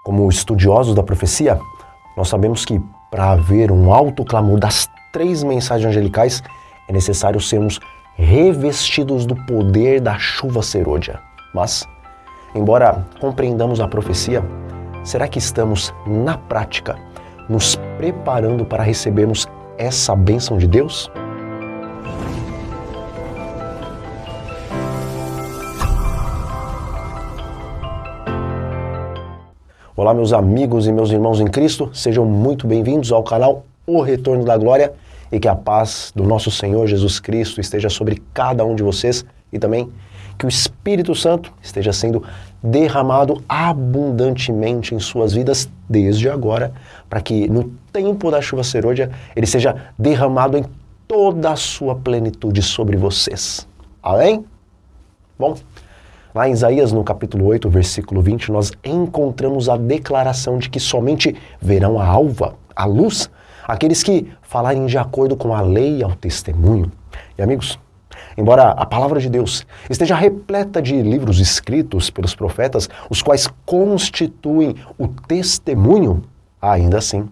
Como estudiosos da profecia, nós sabemos que para haver um alto clamor das 3 mensagens angelicais, é necessário sermos revestidos do poder da chuva serôdia. Mas, embora compreendamos a profecia, será que estamos, na prática, nos preparando para recebermos essa bênção de Deus? Olá, meus amigos e meus irmãos em Cristo, sejam muito bem-vindos ao canal O Retorno da Glória e que a paz do nosso Senhor Jesus Cristo esteja sobre cada um de vocês e também que o Espírito Santo esteja sendo derramado abundantemente em suas vidas desde agora, para que no tempo da chuva serôdia ele seja derramado em toda a sua plenitude sobre vocês. Amém? Bom, lá em Isaías, no capítulo 8, versículo 20, nós encontramos a declaração de que somente verão a alva, a luz, aqueles que falarem de acordo com a lei e ao testemunho. E amigos, embora a palavra de Deus esteja repleta de livros escritos pelos profetas, os quais constituem o testemunho, ainda assim,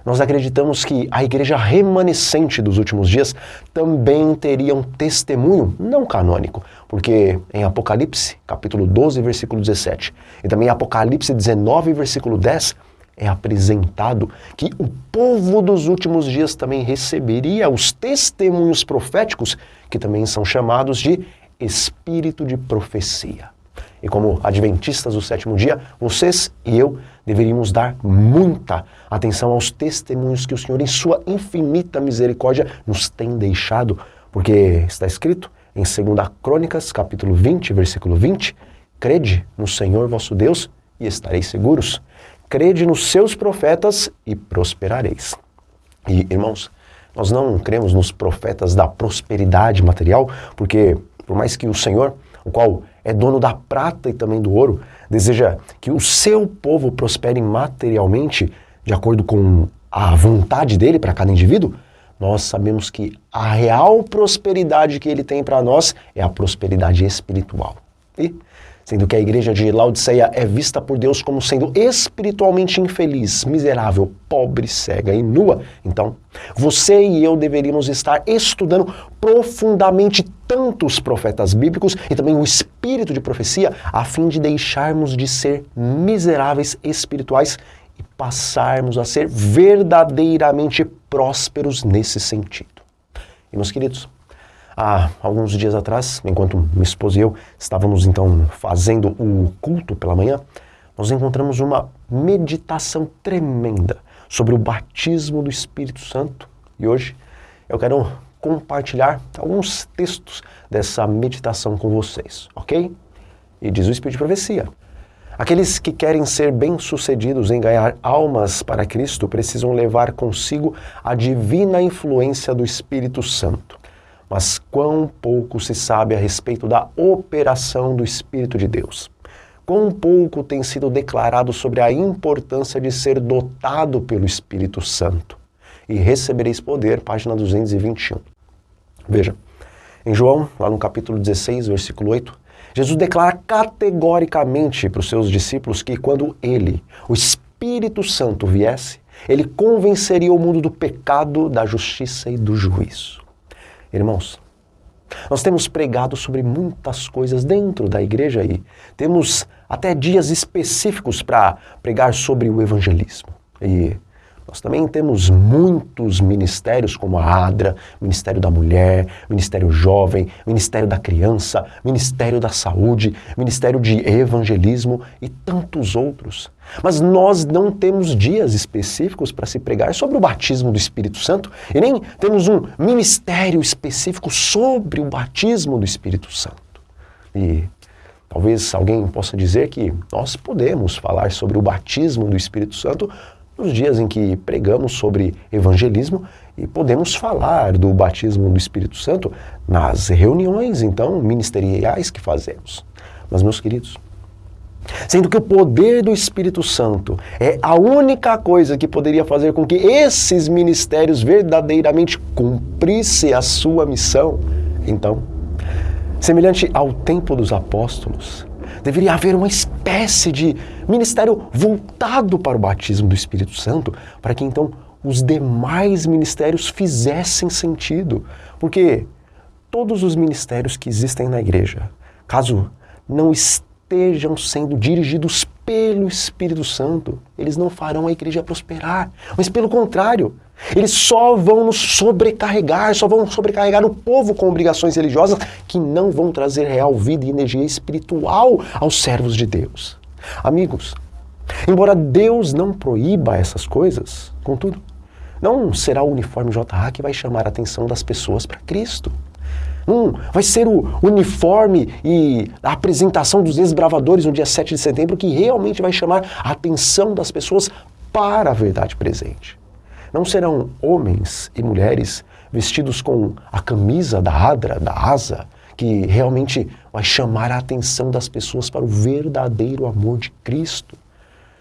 nós acreditamos que a igreja remanescente dos últimos dias também teria um testemunho não canônico, porque em Apocalipse, capítulo 12, versículo 17, e também em Apocalipse 19, versículo 10, é apresentado que o povo dos últimos dias também receberia os testemunhos proféticos, que também são chamados de espírito de profecia. E como adventistas do sétimo dia, vocês e eu deveríamos dar muita atenção aos testemunhos que o Senhor, em sua infinita misericórdia, nos tem deixado, porque está escrito em 2 Crônicas, capítulo 20, versículo 20, crede no Senhor vosso Deus e estareis seguros. Crede nos seus profetas e prosperareis. E, irmãos, nós não cremos nos profetas da prosperidade material, porque por mais que o Senhor, o qual é dono da prata e também do ouro, deseja que o seu povo prospere materialmente de acordo com a vontade dele para cada indivíduo, nós sabemos que a real prosperidade que ele tem para nós é a prosperidade espiritual. E, sendo que a igreja de Laodiceia é vista por Deus como sendo espiritualmente infeliz, miserável, pobre, cega e nua, então você e eu deveríamos estar estudando profundamente tanto os profetas bíblicos e também o espírito de profecia, a fim de deixarmos de ser miseráveis espirituais e passarmos a ser verdadeiramente prósperos nesse sentido. E meus queridos, há alguns dias atrás, enquanto minha esposa e eu estávamos então fazendo o culto pela manhã, nós encontramos uma meditação tremenda sobre o batismo do Espírito Santo. E hoje eu quero compartilhar alguns textos dessa meditação com vocês, ok? E diz o Espírito de Profecia: aqueles que querem ser bem-sucedidos em ganhar almas para Cristo precisam levar consigo a divina influência do Espírito Santo. Mas quão pouco se sabe a respeito da operação do Espírito de Deus. Quão pouco tem sido declarado sobre a importância de ser dotado pelo Espírito Santo. E recebereis poder, página 221. Veja, em João, lá no capítulo 16, versículo 8, Jesus declara categoricamente para os seus discípulos que quando ele, o Espírito Santo, viesse, ele convenceria o mundo do pecado, da justiça e do juízo. Irmãos, nós temos pregado sobre muitas coisas dentro da igreja e temos até dias específicos para pregar sobre o evangelismo. E nós também temos muitos ministérios como a ADRA, Ministério da Mulher, Ministério Jovem, Ministério da Criança, Ministério da Saúde, Ministério de Evangelismo e tantos outros. Mas nós não temos dias específicos para se pregar sobre o batismo do Espírito Santo e nem temos um ministério específico sobre o batismo do Espírito Santo. E talvez alguém possa dizer que nós podemos falar sobre o batismo do Espírito Santo nos dias em que pregamos sobre evangelismo e podemos falar do batismo do Espírito Santo nas reuniões, então, ministeriais que fazemos. Mas, meus queridos, sendo que o poder do Espírito Santo é a única coisa que poderia fazer com que esses ministérios verdadeiramente cumprissem a sua missão, então, semelhante ao tempo dos apóstolos, Deveria haver uma espécie de ministério voltado para o batismo do Espírito Santo, para que então os demais ministérios fizessem sentido. Porque todos os ministérios que existem na igreja, caso não estejam sendo dirigidos pelo Espírito Santo, eles não farão a igreja prosperar. Mas pelo contrário, eles só vão nos sobrecarregar, só vão sobrecarregar o povo com obrigações religiosas que não vão trazer real vida e energia espiritual aos servos de Deus. Amigos, embora Deus não proíba essas coisas, contudo, não será o uniforme JA que vai chamar a atenção das pessoas para Cristo. Vai ser o uniforme e a apresentação dos desbravadores no dia 7 de setembro que realmente vai chamar a atenção das pessoas para a verdade presente. Não serão homens e mulheres vestidos com a camisa da Adra, da Asa, que realmente vai chamar a atenção das pessoas para o verdadeiro amor de Cristo.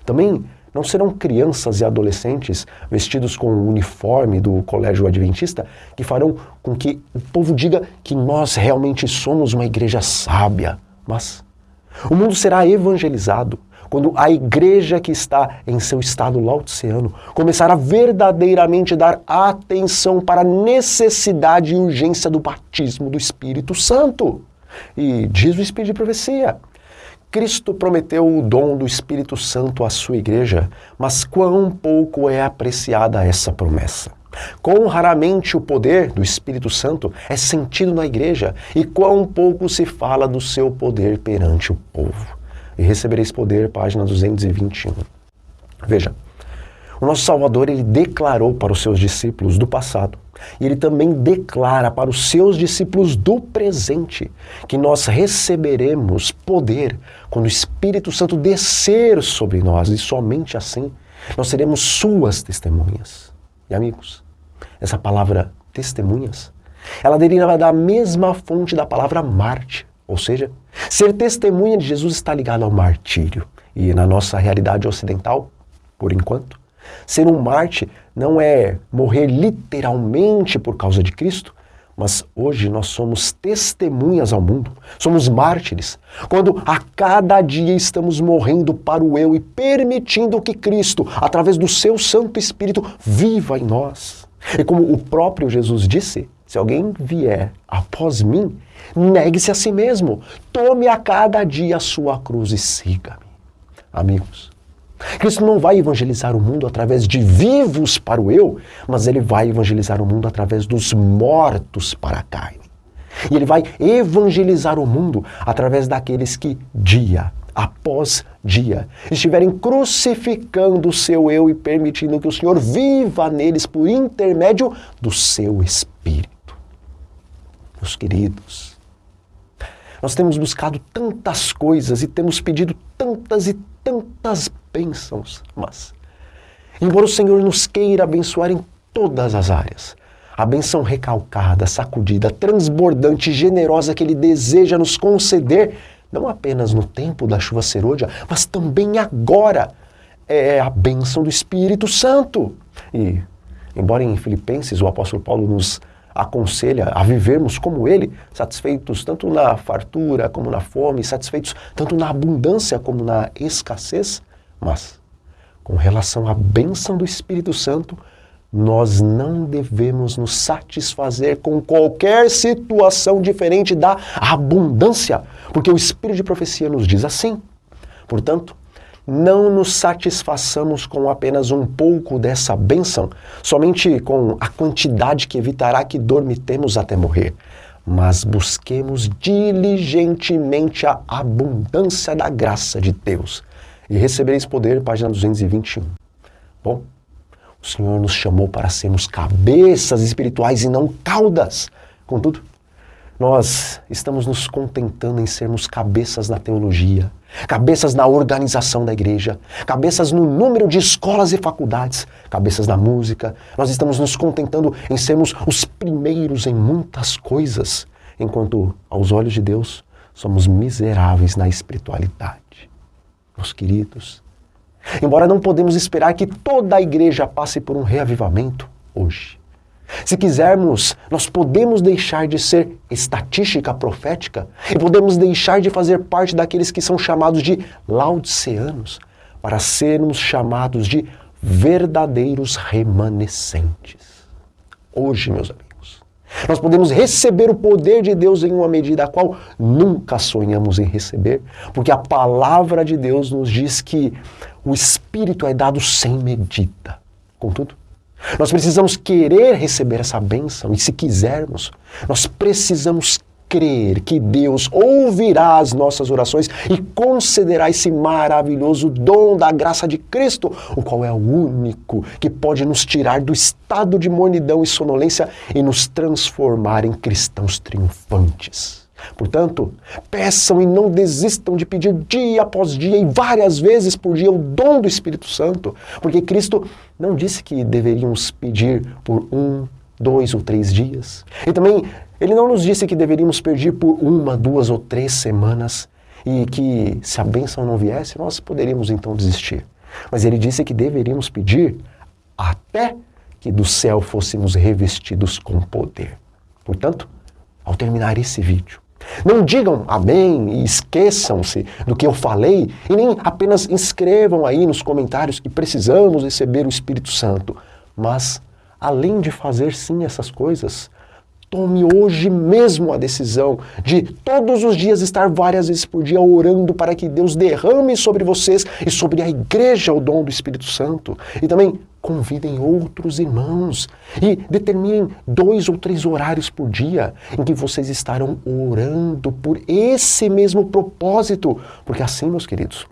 Também não serão crianças e adolescentes vestidos com o uniforme do colégio adventista que farão com que o povo diga que nós realmente somos uma igreja sábia. Mas o mundo será evangelizado quando a igreja que está em seu estado laodiceano começar a verdadeiramente dar atenção para a necessidade e urgência do batismo do Espírito Santo. E diz o Espírito de Profecia: Cristo prometeu o dom do Espírito Santo à sua igreja, mas quão pouco é apreciada essa promessa. Quão raramente o poder do Espírito Santo é sentido na igreja e quão pouco se fala do seu poder perante o povo. E recebereis poder, página 221. Veja, o nosso Salvador, ele declarou para os seus discípulos do passado, e ele também declara para os seus discípulos do presente, que nós receberemos poder quando o Espírito Santo descer sobre nós, e somente assim nós seremos suas testemunhas. E amigos, essa palavra testemunhas, ela deriva da mesma fonte da palavra mártir, ou seja, ser testemunha de Jesus está ligado ao martírio. E na nossa realidade ocidental, por enquanto, ser um mártir não é morrer literalmente por causa de Cristo, mas hoje nós somos testemunhas ao mundo, somos mártires, quando a cada dia estamos morrendo para o eu e permitindo que Cristo, através do seu Santo Espírito, viva em nós. E como o próprio Jesus disse, se alguém vier após mim, negue-se a si mesmo, tome a cada dia a sua cruz e siga-me. Amigos, Cristo não vai evangelizar o mundo através de vivos para o eu, mas ele vai evangelizar o mundo através dos mortos para a carne. E ele vai evangelizar o mundo através daqueles que, dia após dia, estiverem crucificando o seu eu e permitindo que o Senhor viva neles por intermédio do seu Espírito. Meus queridos, nós temos buscado tantas coisas e temos pedido tantas e tantas bênçãos, mas, embora o Senhor nos queira abençoar em todas as áreas, a bênção recalcada, sacudida, transbordante e generosa que Ele deseja nos conceder, não apenas no tempo da chuva serôdia, mas também agora, é a bênção do Espírito Santo. E, embora em Filipenses o apóstolo Paulo nos aconselha a vivermos como Ele, satisfeitos tanto na fartura como na fome, satisfeitos tanto na abundância como na escassez, mas com relação à bênção do Espírito Santo, nós não devemos nos satisfazer com qualquer situação diferente da abundância, porque o Espírito de Profecia nos diz assim. Portanto, não nos satisfaçamos com apenas um pouco dessa bênção, somente com a quantidade que evitará que dormitemos até morrer, mas busquemos diligentemente a abundância da graça de Deus. E recebereis poder, página 221. Bom, o Senhor nos chamou para sermos cabeças espirituais e não caudas. Contudo, nós estamos nos contentando em sermos cabeças na teologia, cabeças na organização da igreja, cabeças no número de escolas e faculdades, cabeças na música. Nós estamos nos contentando em sermos os primeiros em muitas coisas, enquanto aos olhos de Deus somos miseráveis na espiritualidade. Meus queridos, embora não podemos esperar que toda a igreja passe por um reavivamento hoje, Se quisermos, nós podemos deixar de ser estatística profética e podemos deixar de fazer parte daqueles que são chamados de laodiceanos para sermos chamados de verdadeiros remanescentes. Hoje, meus amigos, nós podemos receber o poder de Deus em uma medida a qual nunca sonhamos em receber, porque a palavra de Deus nos diz que o Espírito é dado sem medida. Contudo, nós precisamos querer receber essa bênção e, se quisermos, nós precisamos crer que Deus ouvirá as nossas orações e concederá esse maravilhoso dom da graça de Cristo, o qual é o único que pode nos tirar do estado de mornidão e sonolência e nos transformar em cristãos triunfantes. Portanto, peçam e não desistam de pedir dia após dia e várias vezes por dia o dom do Espírito Santo, porque Cristo não disse que deveríamos pedir por 1, 2 ou 3 dias. E também Ele não nos disse que deveríamos pedir por 1, 2 ou 3 semanas e que, se a bênção não viesse, nós poderíamos então desistir. Mas Ele disse que deveríamos pedir até que do céu fôssemos revestidos com poder. Portanto, ao terminar esse vídeo, não digam amém e esqueçam-se do que eu falei e nem apenas escrevam aí nos comentários que precisamos receber o Espírito Santo. Mas, além de fazer sim essas coisas, tome hoje mesmo a decisão de todos os dias estar várias vezes por dia orando para que Deus derrame sobre vocês e sobre a igreja o dom do Espírito Santo. E também convidem outros irmãos e determinem 2 ou 3 horários por dia em que vocês estarão orando por esse mesmo propósito. Porque assim, meus queridos,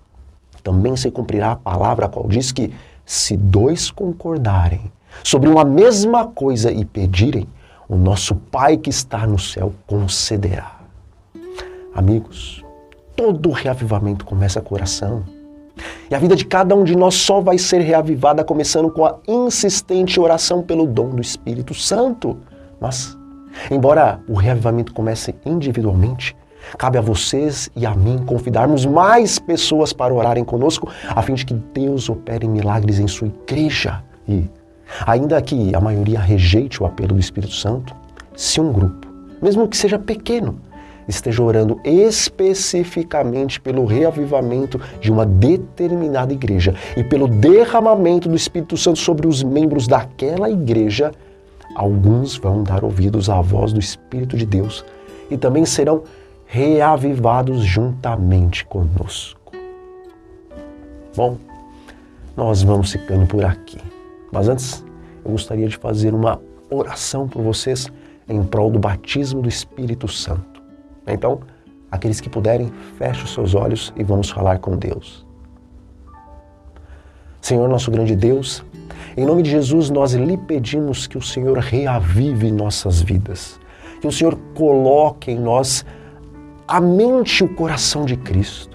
também se cumprirá a palavra a qual diz que se 2 concordarem sobre uma mesma coisa e pedirem, o nosso Pai que está no céu concederá. Amigos, todo reavivamento começa com oração. E a vida de cada um de nós só vai ser reavivada começando com a insistente oração pelo dom do Espírito Santo. Mas, embora o reavivamento comece individualmente, cabe a vocês e a mim convidarmos mais pessoas para orarem conosco, a fim de que Deus opere milagres em sua igreja. E, ainda que a maioria rejeite o apelo do Espírito Santo, se um grupo, mesmo que seja pequeno, esteja orando especificamente pelo reavivamento de uma determinada igreja e pelo derramamento do Espírito Santo sobre os membros daquela igreja, alguns vão dar ouvidos à voz do Espírito de Deus e também serão reavivados juntamente conosco. Bom, nós vamos ficando por aqui. Mas antes, eu gostaria de fazer uma oração por vocês em prol do batismo do Espírito Santo. Então, aqueles que puderem, fechem os seus olhos e vamos falar com Deus. Senhor, nosso grande Deus, em nome de Jesus, nós lhe pedimos que o Senhor reavive nossas vidas, que o Senhor coloque em nós a mente e o coração de Cristo.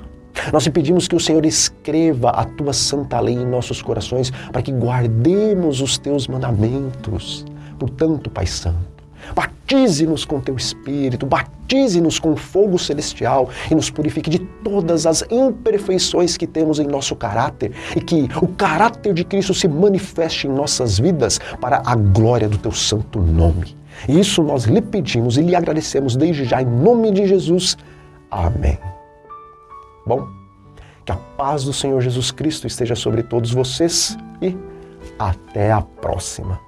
Nós te pedimos que o Senhor escreva a Tua santa lei em nossos corações para que guardemos os Teus mandamentos. Portanto, Pai Santo, batize-nos com Teu Espírito, batize-nos com fogo celestial e nos purifique de todas as imperfeições que temos em nosso caráter e que o caráter de Cristo se manifeste em nossas vidas para a glória do Teu santo nome. E isso nós lhe pedimos e lhe agradecemos desde já em nome de Jesus. Amém. Bom, que a paz do Senhor Jesus Cristo esteja sobre todos vocês e até a próxima.